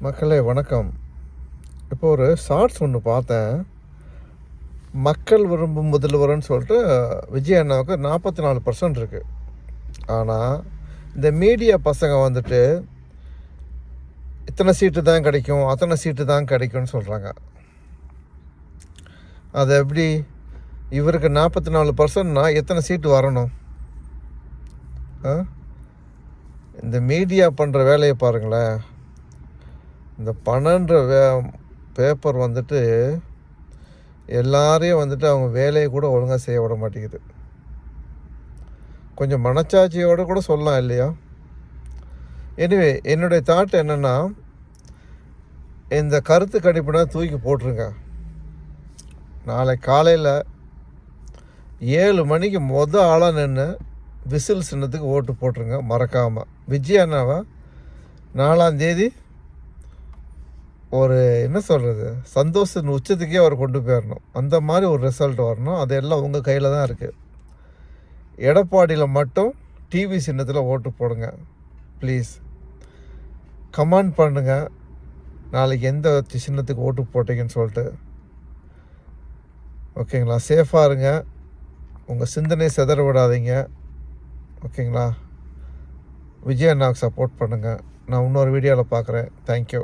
மக்களே வணக்கம். இப்போ ஒரு ஷார்ட்ஸ் ஒன்று பார்த்தேன். மக்கள் விரும்பும் முதல்வர்னு சொல்லிட்டு விஜய் அண்ணாவுக்கு 44% இருக்குது. ஆனால் இந்த மீடியா பசங்க வந்துட்டு இத்தனை சீட்டு தான் கிடைக்கும், அத்தனை சீட்டு தான் கிடைக்கும்னு சொல்கிறாங்க. அது எப்படி? இவருக்கு 44%னா எத்தனை சீட்டு வரணும்? இந்த மீடியா பண்ணுற வேலையை பாருங்களேன். இந்த பணன்ற பேப்பர் வந்துட்டு எல்லாரையும் வந்துட்டு அவங்க வேலையை கூட ஒழுங்காக செய்ய விட மாட்டேங்குது. கொஞ்சம் மனச்சாட்சியோடு கூட சொல்லலாம் இல்லையா? எனிவே, என்னுடைய தாட் என்னென்னா, இந்த கருத்து கணிப்புனா தூக்கி போட்டுருங்க. நாளை காலையில் 7 மணிக்கு ஆளாக நின்று விசில் சின்னத்துக்கு ஓட்டு போட்டுருங்க மறக்காமல். விஜய் அண்ணாவை 4ஆம் தேதி ஒரு என்ன சொல்கிறது, சந்தோஷத்தின் உச்சத்துக்கே அவர் கொண்டு போயிடணும். அந்த மாதிரி ஒரு ரிசல்ட் வரணும். அதெல்லாம் உங்கள் கையில் தான் இருக்குது. எடப்பாடியில் மட்டும் டிவி சின்னத்தில் ஓட்டு போடுங்க ப்ளீஸ். கமெண்ட் பண்ணுங்கள் நாளைக்கு எந்த சின்னத்துக்கு ஓட்டு போட்டீங்கன்னு சொல்லிட்டு. ஓகேங்களா? சேஃபாக இருங்க. உங்கள் சிந்தனை சிதற விடாதீங்க. ஓகேங்களா? விஜய் அண்ணாவுக்கு சப்போர்ட் பண்ணுங்கள். நான் இன்னொரு வீடியோவில் பார்க்குறேன். தேங்க்யூ.